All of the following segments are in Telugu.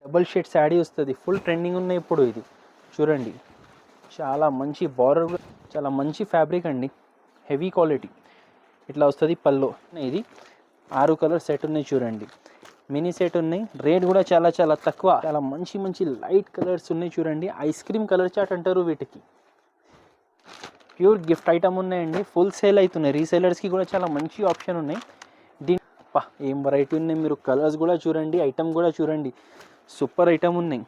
డబుల్ షేడ్ శారీ వస్తుంది, ఫుల్ ట్రెండింగ్ ఉన్నాయి ఇప్పుడు. ఇది చూడండి, చాలా మంచి బార్డర్, చాలా మంచి ఫ్యాబ్రిక్ అండి, హెవీ క్వాలిటీ. ఇట్లా వస్తుంది పళ్ళు. ఇది 6 కలర్ సెట్ ఉన్నాయి చూడండి, మినీ సెట్ ఉన్నాయి. రేట్ కూడా చాలా చాలా తక్కువ. చాలా మంచి మంచి లైట్ కలర్స్ ఉన్నాయి చూడండి, ఐస్ క్రీమ్ కలర్ చాట్ అంటారు వీటికి. ప్యూర్ గిఫ్ట్ ఐటమ్ ఉన్నాయండి, ఫుల్ సేల్ అవుతున్నాయి. రీసేలర్స్కి కూడా చాలా మంచి ఆప్షన్ ఉన్నాయి. దీని ఏం వెరైటీ ఉన్నాయి, మీరు కలర్స్ కూడా చూడండి, ఐటమ్ కూడా చూడండి, సూపర్ ఐటమ్ ఉన్నాయి.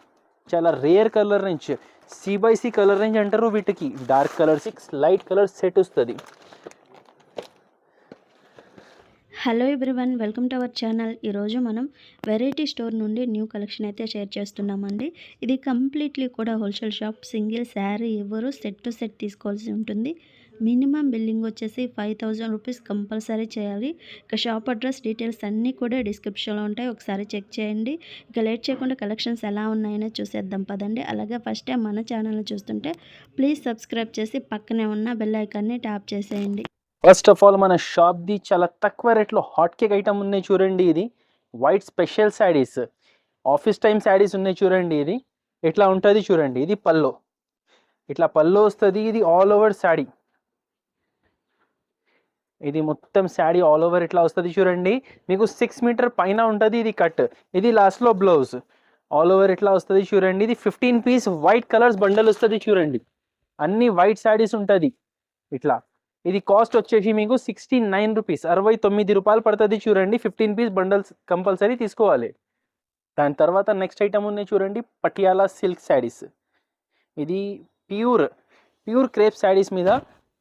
చాలా rare colour range, C/C colour range అంటారు వీటికి. Dark colour 6 light colour set వస్తుంది. Hello everyone, welcome to our channel. ఈరోజు మనం వెరైటీ స్టోర్ నుండి న్యూ కలెక్షన్ అయితే షేర్ చేస్తున్నామండి. ఇది కంప్లీట్లీ కూడా హోల్సేల్ షాప్. సింగిల్ శారీ ఎవరు సెట్ టు సెట్ తీసుకోవాల్సి ఉంటుంది. మినిమం బిల్లింగ్ వచ్చేసి 5000 రూపీస్ కంపల్సరీ చేయాలి. ఇక షాప్ అడ్రస్ డీటెయిల్స్ అన్నీ కూడా డిస్క్రిప్షన్లో ఉంటాయి, ఒకసారి చెక్ చేయండి. ఇక లేట్ చేయకుండా కలెక్షన్స్ ఎలా ఉన్నాయో చూసేద్దాం పదండి. అలాగే ఫస్ట్ టైం మన ఛానల్ని చూస్తుంటే ప్లీజ్ సబ్స్క్రైబ్ చేసి పక్కనే ఉన్న బెల్ ఐకాన్ని ట్యాప్ చేసేయండి. ఫస్ట్ ఆఫ్ ఆల్ మన షాప్ది చాలా తక్కువ రేట్లో హాట్ కేక్ ఐటమ్ ఉన్నాయి చూడండి. ఇది white special saris, office time saris ఉన్నాయి చూడండి. ఇది ఇట్లా ఉంటుంది చూడండి, ఇది పల్లో, ఇట్లా పల్లో వస్తుంది. ఇది ఆల్ ఓవర్ శారీ, ఇది మొత్తం శారీ ఆల్ ఓవర్ ఇట్లా వస్తుంది చూడండి. మీకు 6 మీటర్ పైన ఉంటుంది ఇది కట్. ఇది లాస్ట్లో బ్లౌజ్ ఆల్ ఓవర్ ఇట్లా వస్తుంది చూడండి. ఇది 15 పీస్ వైట్ కలర్స్ బండల్ వస్తుంది చూడండి, అన్ని వైట్ శారీస్ ఉంటుంది ఇట్లా. ఇది కాస్ట్ వచ్చేసి మీకు 69 రూపీస్, 69 రూపాయలు పడుతుంది చూడండి. 15 పీస్ బండల్స్ కంపల్సరీ తీసుకోవాలి. దాని తర్వాత నెక్స్ట్ ఐటమ్ ఉన్నాయి చూడండి, పటియాలా సిల్క్ శారీస్. ఇది ప్యూర్ క్రేప్ శారీస్ మీద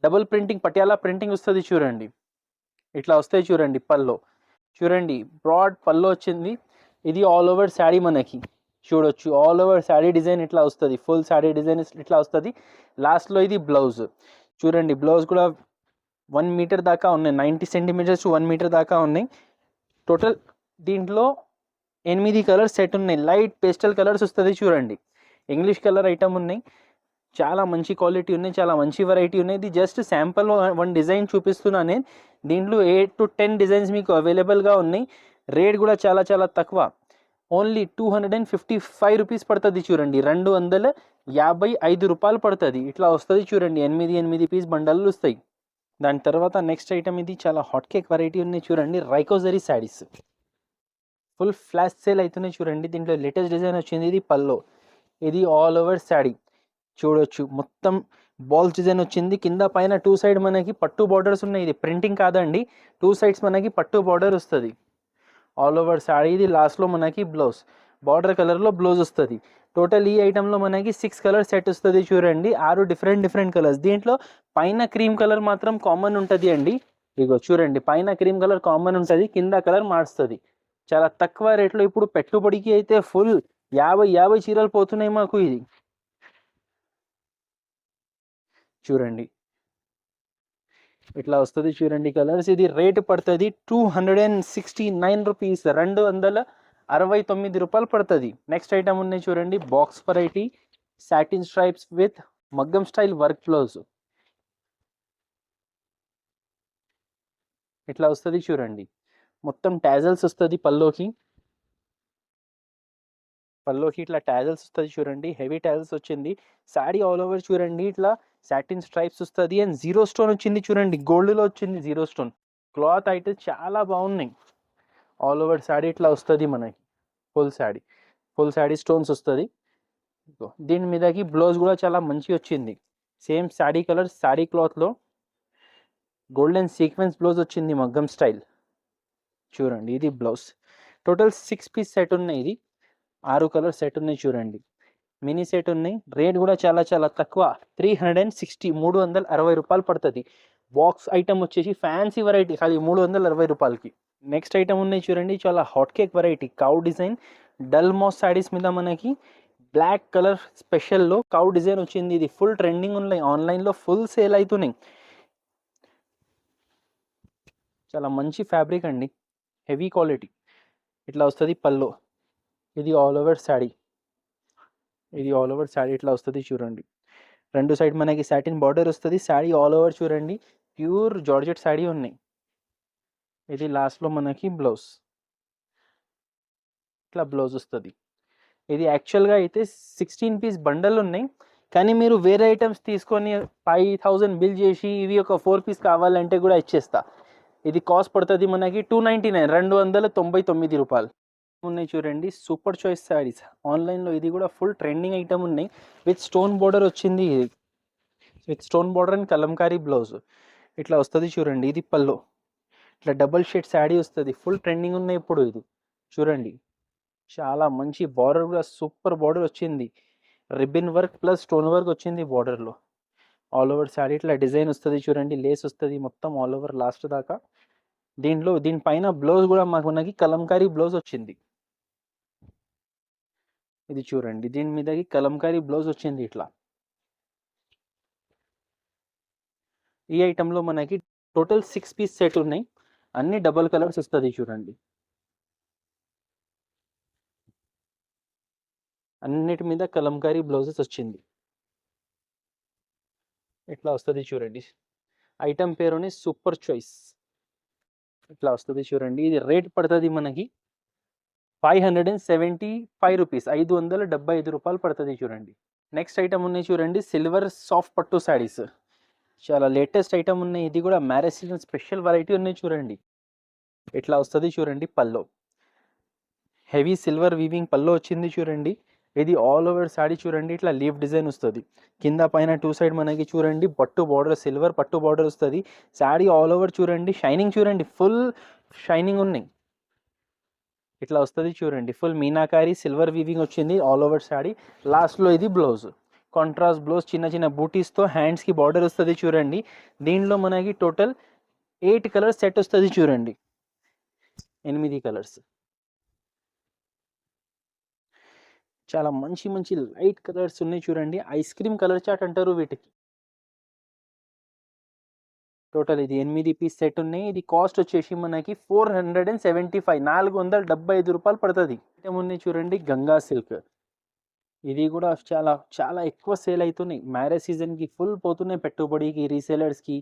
డబుల్ ప్రింటింగ్ పటియాలా ప్రింటింగ్ వస్తుంది చూడండి. ఇట్లా వస్తాయి చూడండి. పల్లో చూడండి, బ్రాడ్ పల్లో వచ్చింది. ఇది ఆల్ ఓవర్ శారీ మనకి చూడొచ్చు, ఆల్ ఓవర్ శారీ డిజైన్ ఇట్లా వస్తుంది, ఫుల్ శారీ డిజైన్ ఇట్లా వస్తుంది. లాస్ట్లో ఇది బ్లౌజ్ చూడండి, బ్లౌజ్ కూడా 1 మీటర్ దాకా ఉన్నాయి, 90 సెంటీమీటర్స్ 1 మీటర్ దాకా ఉన్నాయి. టోటల్ దీంట్లో 8 కలర్స్ సెట్ ఉన్నాయి, లైట్ పేస్టల్ కలర్స్ వస్తుంది చూడండి. ఇంగ్లీష్ కలర్ ఐటమ్ ఉన్నాయి, చాలా మంచి క్వాలిటీ ఉన్నాయి, చాలా మంచి వెరైటీ ఉన్నాయి. ఇది జస్ట్ శాంపుల్ 1 డిజైన్ చూపిస్తున్నా నేను. దీంట్లో 8 to 10 డిజైన్స్ మీకు అవైలబుల్గా ఉన్నాయి. రేట్ కూడా చాలా చాలా తక్కువ, ఓన్లీ 255 రూపీస్ పడుతుంది చూడండి, 255 రూపాయలు పడుతుంది. ఇట్లా వస్తుంది చూడండి, 8 పీస్ బండలు వస్తాయి. దాని తర్వాత నెక్స్ట్ ఐటమ్, ఇది చాలా హాట్ కేక్ వెరైటీ ఉన్నాయి చూడండి, రైకోజరీ శారీస్. ఫుల్ ఫ్లాష్ సేల్ అవుతున్నాయి చూడండి. దీంట్లో లేటెస్ట్ డిజైన్ వచ్చింది, ఇది పల్లో. ఇది ఆల్ ఓవర్ శారీ చూడొచ్చు, మొత్తం బాల్స్ డిజైన్ వచ్చింది. కింద పైన 2 సైడ్ మనకి పట్టు బార్డర్స్ ఉన్నాయి. ఇది ప్రింటింగ్ కాదండి, 2 సైడ్స్ మనకి పట్టు బార్డర్ వస్తుంది ఆల్ ఓవర్ శారీ. ఇది లాస్ట్లో మనకి బ్లౌజ్ బార్డర్ కలర్లో బ్లౌజ్ వస్తుంది. టోటల్ ఈ ఐటెంలో మనకి 6 కలర్ సెట్ వస్తుంది చూడండి, 6 డిఫరెంట్ కలర్స్. దీంట్లో పైన క్రీమ్ కలర్ మాత్రం కామన్ ఉంటుంది అండి. ఇగో చూడండి, పైన క్రీమ్ కలర్ కామన్ ఉంటుంది, కింద కలర్ మారుస్తుంది. చాలా తక్కువ రేట్లో ఇప్పుడు పెట్టుబడికి అయితే ఫుల్ 50 చీరలు పోతున్నాయి మాకు. ఇది చూడండి, ఇట్లా వస్తుంది చూడండి కలర్స్. ఇది రేట్ పడుతుంది 269 రూపీస్, 269 రూపాయలు పడుతుంది. నెక్స్ట్ ఐటమ్ ఉన్నాయి చూడండి, box variety satin stripes with మగ్గం స్టైల్ వర్క్ బ్లౌజ్. ఇట్లా వస్తుంది చూడండి, మొత్తం టాజల్స్ వస్తుంది పల్లోకి ఇట్లా టాజల్స్ వస్తుంది చూడండి, హెవీ టాజల్స్ వచ్చింది. శారీ ఆల్ ఓవర్ చూడండి, ఇట్లా సాటిన్ స్ట్రైప్స్ వస్తుంది. అండ్ 0 స్టోన్ వచ్చింది చూడండి, గోల్డ్లో వచ్చింది 0 స్టోన్. క్లాత్ అయితే చాలా బాగున్నాయి. ఆల్ ఓవర్ శారీ ఇట్లా వస్తుంది మనకి, ఫుల్ శారీ స్టోన్స్ వస్తుంది. దీని మీదకి బ్లౌజ్ కూడా చాలా మంచి వచ్చింది, సేమ్ శారీ కలర్ శారీ క్లాత్లో గోల్డెన్ సీక్వెన్స్ బ్లౌజ్ వచ్చింది, మగ్గం స్టైల్ చూడండి. ఇది బ్లౌజ్. టోటల్ 6 పీస్ సెట్ ఉన్నాయి. ఇది 6 కలర్ సెట్ ఉన్నాయి చూడండి, మినీ సెట్ ఉన్నాయి. రేట్ కూడా చాలా చాలా తక్కువ, 360 రూపాయలు పడుతుంది. బాక్స్ ఐటమ్ వచ్చేసి ఫ్యాన్సీ వెరైటీ, అది 360 రూపాయలకి. నెక్స్ట్ ఐటమ్ ఉన్నాయి చూడండి, చాలా hot cake variety, cow design dull mass saris మీద మనకి బ్లాక్ కలర్ స్పెషల్లో కౌ డిజైన్ వచ్చింది. ఇది ఫుల్ ట్రెండింగ్ ఉన్నాయి, ఆన్లైన్లో ఫుల్ సేల్ అవుతున్నాయి. చాలా మంచి ఫ్యాబ్రిక్ అండి, హెవీ క్వాలిటీ. ఇట్లా వస్తుంది పల్లో. ఇది ఆల్ ఓవర్ శారీ, ఇట్లా వస్తుంది చూడండి. 2 సైడ్ మనకి సాటిన్ బార్డర్ వస్తుంది. శారీ ఆల్ ఓవర్ చూడండి, ప్యూర్ జార్జెట్ శారీ ఉన్నాయి. ఇది లాస్ట్లో మనకి బ్లౌజ్, ఇట్లా బ్లౌజ్ వస్తుంది. ఇది యాక్చువల్గా అయితే 16 పీస్ బండల్ ఉన్నాయి, కానీ మీరు వేరే ఐటమ్స్ తీసుకొని 5000 బిల్ చేసి ఇవి ఒక 4 పీస్ కావాలంటే కూడా ఇచ్చేస్తా. ఇది కాస్ట్ పడుతుంది మనకి 299 299 ఉన్నాయి చూడండి. సూపర్ చాయిస్ శారీస్ ఆన్లైన్లో ఇది కూడా ఫుల్ ట్రెండింగ్ ఐటమ్ ఉన్నాయి. విత్ స్టోన్ బోర్డర్ వచ్చింది, with stone border and Kalamkari blouse ఇట్లా వస్తుంది చూడండి. ఇది పల్లో ఇట్లా డబల్ షేడ్ శారీ వస్తుంది, ఫుల్ ట్రెండింగ్ ఉన్నాయి ఇప్పుడు. ఇది చూడండి, చాలా మంచి బార్డర్ కూడా సూపర్ బార్డర్ వచ్చింది. Ribbon work plus stone work వచ్చింది బార్డర్లో. ఆల్ ఓవర్ శారీ ఇట్లా డిజైన్ వస్తుంది చూడండి, లేస్ వస్తుంది మొత్తం ఆల్ ఓవర్ లాస్ట్ దాకా. దీనిపైన బ్లౌజ్ కూడా మనకి కలంకారీ బ్లౌజ్ వచ్చింది. ఇది చూడండి, దీని మీదకి కలంకారీ బ్లౌజ్ వచ్చింది ఇట్లా. ఈ ఐటెంలో మనకి టోటల్ 6 పీస్ సెట్ ఉన్నాయి, అన్ని డబల్ కలర్స్ వస్తుంది చూడండి. అన్నిటి మీద కలంకారీ బ్లౌజెస్ వచ్చింది ఇట్లా వస్తుంది చూడండి. ఐటమ్ పేరుని సూపర్ చాయిస్ ఇట్లా వస్తుంది చూడండి. ఇది రేట్ పడుతుంది మనకి 575 రూపీస్, 575 రూపాయలు పడుతుంది చూడండి. నెక్స్ట్ ఐటమ్ ఉన్నాయి చూడండి, సిల్వర్ సాఫ్ట్ పట్టు శారీస్. చాలా లేటెస్ట్ ఐటమ్ ఉన్నాయి, ఇది కూడా మ్యారేజ్ సీజన్ స్పెషల్ వెరైటీ ఉన్నాయి చూడండి. ఇట్లా వస్తుంది చూడండి. పల్లో హెవీ సిల్వర్ వీవింగ్ పల్లో వచ్చింది చూడండి. ఇది ఆల్ ఓవర్ శారీ చూడండి, ఇట్లా లీఫ్ డిజైన్ వస్తుంది. కింద పైన 2 సైడ్ మనకి చూడండి పట్టు బార్డర్, సిల్వర్ పట్టు బార్డర్ వస్తుంది. శారీ ఆల్ ఓవర్ చూడండి, షైనింగ్ చూడండి, ఫుల్ షైనింగ్ ఉన్నాయి. ఇట్లా వస్తుంది చూడండి, ఫుల్ మీనాకారి సిల్వర్ వీవింగ్ వచ్చింది ఆల్ ఓవర్ శారీ. లాస్ట్లో ఇది బ్లౌజ్, కాంట్రాస్ట్ బ్లౌజ్, చిన్న చిన్న బూటీస్తో హ్యాండ్స్కి బార్డర్ వస్తుంది చూడండి. దీనిలో మనకి టోటల్ 8 కలర్స్ సెట్ వస్తుంది చూడండి, 8 కలర్స్. చాలా మంచి మంచి లైట్ కలర్స్ ఉన్నాయి చూడండి, ఐస్ క్రీమ్ కలర్ చాట్ అంటారు వీటికి. టోటల్ ఇది 8 పీస్ సెట్ ఉన్నాయి. ఇది కాస్ట్ వచ్చేసి మనకి 475, 475 రూపాయలు పడుతుంది. ఐటమ్ ఉన్నాయి చూడండి, గంగా సిల్క్. ఇది కూడా చాలా చాలా ఎక్కువ సేల్ అవుతున్నాయి, మ్యారేజ్ సీజన్కి ఫుల్ పోతున్నాయి పెట్టుబడికి, రీసేలర్స్కి.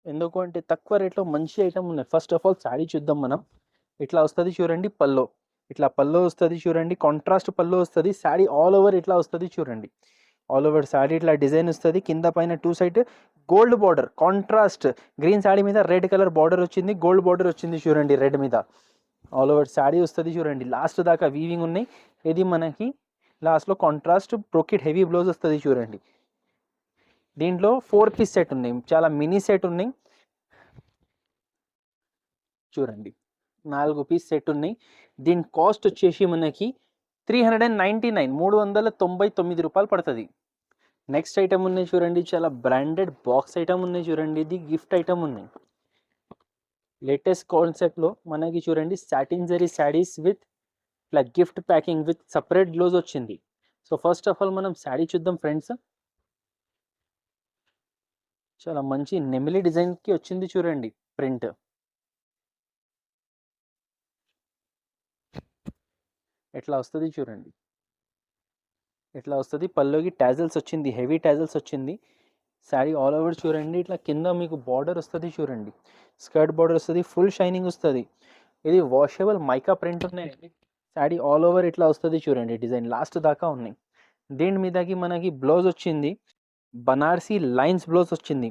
ఎందుకు అంటే తక్కువ రేట్లో మంచి ఐటమ్ ఉన్నాయి. ఫస్ట్ ఆఫ్ ఆల్ శారీ చూద్దాం మనం. ఇట్లా వస్తుంది చూడండి పల్లో, ఇట్లా పల్లో వస్తుంది చూడండి, కాంట్రాస్ట్ పల్లో వస్తుంది. శారీ ఆల్ ఓవర్ ఇట్లా వస్తుంది చూడండి, ఆల్ ఓవర్ శారీ ఇట్లా డిజైన్ వస్తుంది. కింద పైన 2 side gold border, contrast green sari మీద రెడ్ కలర్ బార్డర్ వచ్చింది, గోల్డ్ బార్డర్ వచ్చింది చూడండి రెడ్ మీద. ఆల్ ఓవర్ శారీ వస్తుంది చూడండి, లాస్ట్ దాకా వీవింగ్ ఉన్నాయి. ఇది మనకి లాస్ట్లో కాంట్రాస్ట్ బ్రోకెట్ హెవీ బ్లౌజ్ వస్తుంది చూడండి. దీంట్లో 4 పీస్ సెట్ ఉన్నాయి, చాలా మినీ సెట్ ఉన్నాయి చూడండి, 4 పీస్ సెట్ ఉన్నాయి. దీని కాస్ట్ వచ్చేసి మనకి 399 రూపాయలు పడుతుంది. నెక్స్ట్ ఐటమ్ ఉన్నాయి చూడండి, చాలా బ్రాండెడ్ బాక్స్ ఐటమ్ ఉన్నాయి చూడండి. ఇది గిఫ్ట్ ఐటమ్ ఉన్నాయి, లేటెస్ట్ కాన్సెప్ట్లో మనకి చూడండి. సాటిన్ జరీ శారీస్ విత్ ఇట్లా గిఫ్ట్ ప్యాకింగ్ విత్ సపరేట్ గ్లోజ్ వచ్చింది. సో ఫస్ట్ ఆఫ్ ఆల్ మనం శారీ చూద్దాం ఫ్రెండ్స్. చాలా మంచి నెమిలి డిజైన్కి వచ్చింది చూడండి ప్రింట్. ఎట్లా వస్తుంది చూడండి, ఎట్లా వస్తుంది. పల్లోకి టాజల్స్ వచ్చింది, హెవీ టాజల్స్ వచ్చింది. శారీ ఆల్ ఓవర్ చూడండి, ఇట్లా కింద మీకు బార్డర్ వస్తుంది చూడండి, స్కర్ట్ బార్డర్ వస్తుంది, ఫుల్ షైనింగ్ వస్తుంది. ఇది వాషబుల్ మైకా ప్రింట్ ఉన్నాయండి. శారీ ఆల్ ఓవర్ ఇట్లా వస్తుంది చూడండి, డిజైన్ లాస్ట్ దాకా ఉన్నాయి. దీని మీదకి మనకి బ్లౌజ్ వచ్చింది, బనారసీ లైన్స్ బ్లౌజ్ వచ్చింది.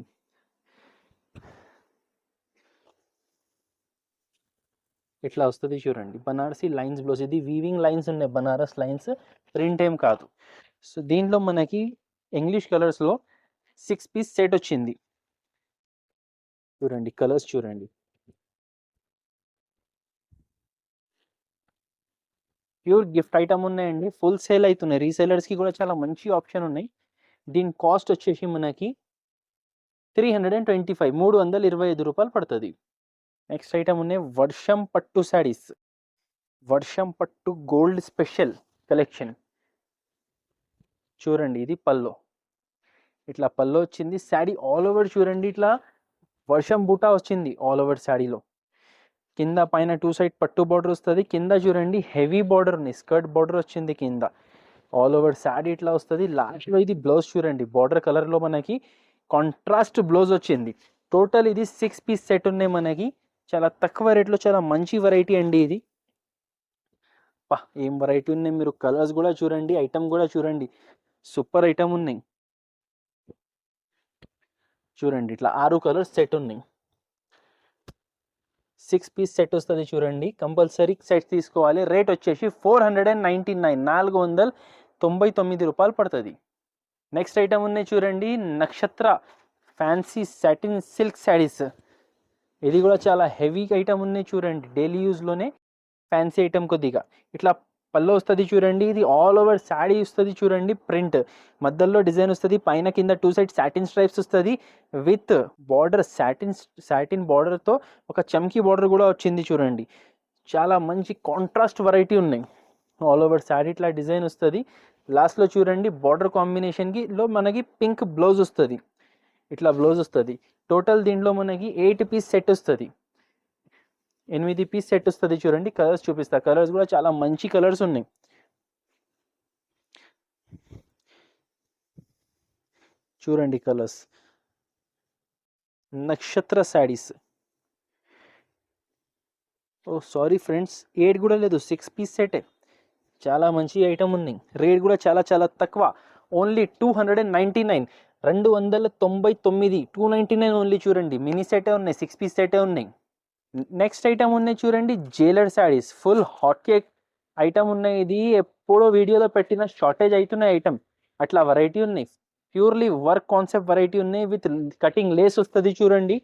ఇట్లా వస్తుంది చూడండి, బనారసీ లైన్స్ బ్లౌజ్. ఇది వీవింగ్ లైన్స్ ఉన్నాయి, బనారస్ లైన్స్, ప్రింట్ ఏం కాదు. సో దీంట్లో మనకి ఇంగ్లీష్ కలర్స్లో 6 పీస్ సెట్ వచ్చింది చూడండి. కలర్స్ చూడండి, ప్యూర్ గిఫ్ట్ ఐటమ్ ఉన్నాయండి, ఫుల్ సేల్ అవుతున్నాయి. రీసేలర్స్కి కూడా చాలా మంచి ఆప్షన్ ఉన్నాయి. దీని కాస్ట్ వచ్చేసి మనకి 325 రూపాయలు పడుతుంది. నెక్స్ట్ ఐటమ్ ఉన్నాయి వర్షం పట్టు శారీస్, వర్షం పట్టు గోల్డ్ స్పెషల్ కలెక్షన్ చూడండి. ఇది పల్లో, ఇట్లా పల్లో వచ్చింది. శారీ ఆల్ ఓవర్ చూడండి, ఇట్లా వర్షం బూటా వచ్చింది ఆల్ ఓవర్ శారీలో. కింద పైన 2 సైడ్ పట్టు బార్డర్ వస్తుంది. కింద చూడండి హెవీ బార్డర్ ఉంది, స్కర్ట్ బార్డర్ వచ్చింది కింద. ఆల్ ఓవర్ శారీ ఇట్లా వస్తుంది. లాస్ట్లో ఇది బ్లౌజ్ చూడండి, బార్డర్ కలర్లో మనకి కాంట్రాస్ట్ బ్లౌజ్ వచ్చింది. టోటల్ ఇది 6 పీస్ సెట్ ఉన్నాయి మనకి, చాలా తక్కువ రేట్లో, చాలా మంచి వెరైటీ అండి ఇది. ఏం వెరైటీ ఉన్నాయి, మీరు కలర్స్ కూడా చూడండి, ఐటమ్ కూడా చూడండి, సూపర్ ఐటమ్ ఉన్నాయి. చూడండి ఇట్లా 6 కలర్స్ సెట్ ఉన్నాయి. 6 పీస్ సెట్ వస్తుంది చూడండి. కంపల్సరీ సెట్ తీసుకోవాలి. రేట్ వచ్చేసి 499 499 రూపాయలు పడుతుంది. నెక్స్ట్ ఐటమ్ ఉన్నాయి చూడండి, నక్షత్ర ఫ్యాన్సీ సాటిన్ సిల్క్ శారీస్. ఇది కూడా చాలా హెవీ ఐటమ్ ఉన్నాయి చూడండి, డైలీ యూజ్లోనే ఫ్యాన్సీ ఐటమ్ కొద్దిగా. ఇట్లా పళ్ళు వస్తుంది చూడండి, ఇది ఆల్ ఓవర్ శారీ వస్తుంది చూడండి, ప్రింట్ మధ్యలో డిజైన్ వస్తుంది, పైన కింద 2 సైడ్ సాటిన్ స్ట్రైప్స్ వస్తుంది విత్ బార్డర్ సాటిన్ బార్డర్తో ఒక చమ్కీ బార్డర్ కూడా వచ్చింది చూడండి. చాలా మంచి కాంట్రాస్ట్ వెరైటీ ఉన్నాయి. ఆల్ ఓవర్ శారీ ఇట్లా డిజైన్ వస్తుంది. లాస్ట్లో చూడండి బార్డర్ కాంబినేషన్కి మనకి పింక్ బ్లౌజ్ వస్తుంది, ఇట్లా బ్లౌజ్ వస్తుంది. టోటల్ దీంట్లో మనకి 8 పీస్ సెట్ వస్తుంది, 8 పీస్ సెట్ వస్తుంది చూడండి. కలర్స్ చూపిస్తా, కలర్స్ కూడా చాలా మంచి కలర్స్ ఉన్నాయి. చూడండి కలర్స్. నక్షత్ర శారీస్. ఓ సారీ ఫ్రెండ్స్, 8 కూడా లేదు, 6 పీస్ సెటే. చాలా మంచి ఐటమ్ ఉన్నాయి. రేట్ కూడా చాలా చాలా తక్కువ, ఓన్లీ 299, 299, 299 ఓన్లీ. చూడండి మినీ సెటే ఉన్నాయి, 6 పీస్ సెటే ఉన్నాయి. నెక్స్ట్ ఐటమ్ ఉన్నాయి చూడండి, Jailer saris. Full hot cake item ఉన్నాయి. ఇది ఎప్పుడో వీడియోలో పెట్టిన షార్టేజ్ అవుతున్న ఐటమ్, అట్లా వెరైటీ ఉన్నాయి. ప్యూర్లీ వర్క్ కాన్సెప్ట్ వెరైటీ ఉన్నాయి, విత్ కటింగ్ లేస్ వస్తుంది చూడండి,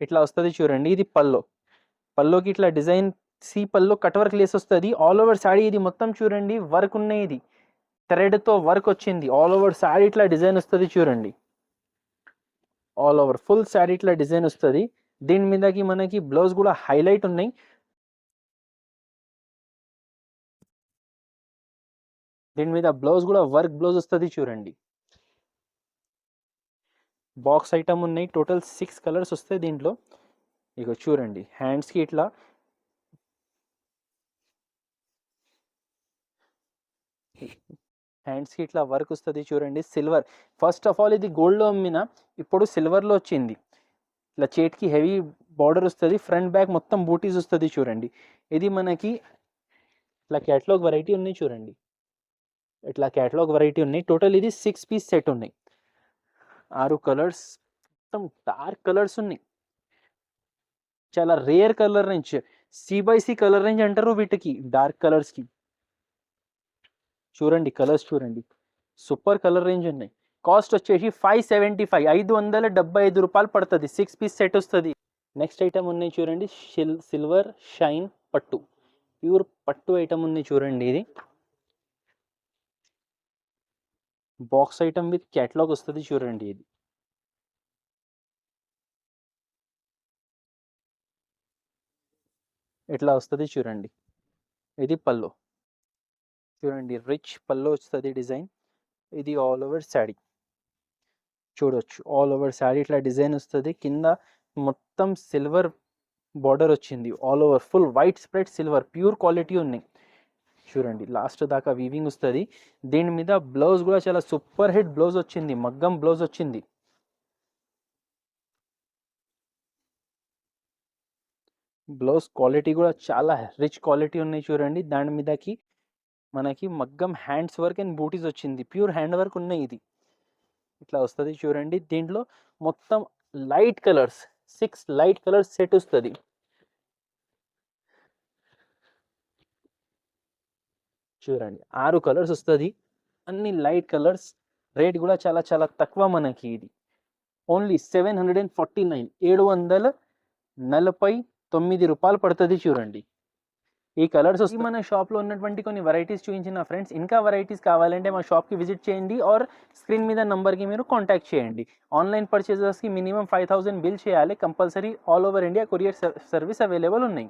ఇట్లా వస్తుంది చూడండి. ఇది పల్లోకి ఇట్లా డిజైన్ పల్లో కట్ వర్క్ లేస్ వస్తుంది. ఆల్ ఓవర్ శారీ ఇది మొత్తం చూడండి వర్క్ ఉన్నాయి, ఇది థ్రెడ్తో వర్క్ వచ్చింది. ఆల్ ఓవర్ శారీ ఇట్లా డిజైన్ వస్తుంది చూడండి, ఆల్ ఓవర్ ఫుల్ శారీ ఇట్లా డిజైన్ వస్తుంది. దీని మీదకి మనకి బ్లౌజ్ కూడా హైలైట్ ఉన్నాయి. దీని మీద బ్లౌజ్ కూడా వర్క్ బ్లౌజ్ వస్తుంది చూడండి. బాక్స్ ఐటమ్ ఉన్నాయి, టోటల్ 6 కలర్స్ వస్తాయి దీంట్లో. ఇక చూడండి హ్యాండ్స్కి ఇట్లా వర్క్ వస్తుంది చూడండి. సిల్వర్, ఫస్ట్ ఆఫ్ ఆల్ ఇది గోల్డ్లో అమ్మిన, ఇప్పుడు సిల్వర్లో వచ్చింది. ఇట్లా చేతికి హెవీ బార్డర్ వస్తుంది, ఫ్రంట్ బ్యాక్ మొత్తం బూటీస్ వస్తుంది చూడండి. ఇది మనకి ఇట్లా క్యాటలాగ్ వెరైటీ ఉన్నాయి చూడండి, ఇట్లా క్యాటలాగ్ వెరైటీ ఉన్నాయి. టోటల్ ఇది 6 పీస్ సెట్ ఉన్నాయి. 6 కలర్స్, మొత్తం డార్క్ కలర్స్ ఉన్నాయి. చాలా rare colour range, C/C colour range అంటారు వీటికి, డార్క్ కలర్స్కి. చూడండి కలర్స్ చూడండి, సూపర్ కలర్ రేంజ్ ఉన్నాయి. కాస్ట్ వచ్చేసి 575, 575 రూపాయలు పడుతుంది. 6 పీస్ సెట్ వస్తుంది. నెక్స్ట్ ఐటమ్ ఉన్నాయి చూడండి, సిల్వర్ షైన్ పట్టు, ప్యూర్ పట్టు ఐటమ్ ఉంది చూడండి. ఇది బాక్స్ ఐటమ్ విత్ క్యాటలాగ్ వస్తుంది చూడండి. ఇది ఇట్లా వస్తుంది చూడండి. ఇది పల్లో చూడండి, రిచ్ పల్లో వస్తుంది డిజైన్. ఇది ఆల్ ఓవర్ శారీ చూడొచ్చు, ఆల్ ఓవర్ శారీ ఇట్లా డిజైన్ వస్తుంది. కింద మొత్తం సిల్వర్ బార్డర్ వచ్చింది, all over full white spread silver, pure quality ఉన్నాయి చూడండి. లాస్ట్ దాకా వీవింగ్ వస్తుంది. దీని మీద బ్లౌజ్ కూడా చాలా సూపర్ హిట్ బ్లౌజ్ వచ్చింది, మగ్గం బ్లౌజ్ వచ్చింది. బ్లౌజ్ క్వాలిటీ కూడా చాలా రిచ్ క్వాలిటీ ఉన్నాయి చూడండి. దాని మీదకి మనకి మగ్గం హ్యాండ్స్ వర్క్ అండ్ బూటీస్ వచ్చింది, ప్యూర్ హ్యాండ్ వర్క్ ఉన్నాయి. ఇది ఇట్లా వస్తుంది చూడండి. దీంట్లో మొత్తం light colours, 6 light colours set వస్తుంది. చూడండి 6 కలర్స్ వస్తుంది, అన్ని లైట్ కలర్స్. రేట్ కూడా చాలా చాలా తక్కువ మనకి. ఇది ఓన్లీ 749, 749 రూపాయలు పడుతుంది చూడండి. ఈ కలర్స్ వస్తే మన షాప్లో ఉన్నటువంటి కొన్ని వెరైటీస్ చూపించిన ఫ్రెండ్స్. ఇంకా వెరైటీస్ కావాలంటే మా షాప్కి విజిట్ చేయండి, ఆర్ స్క్రీన్ మీద నంబర్కి మీరు కాంటాక్ట్ చేయండి. ఆన్లైన్ పర్చేజెస్కి మినిమం 5000 బిల్ చేయాలి compulsory. All over India courier service available ఉన్నాయి.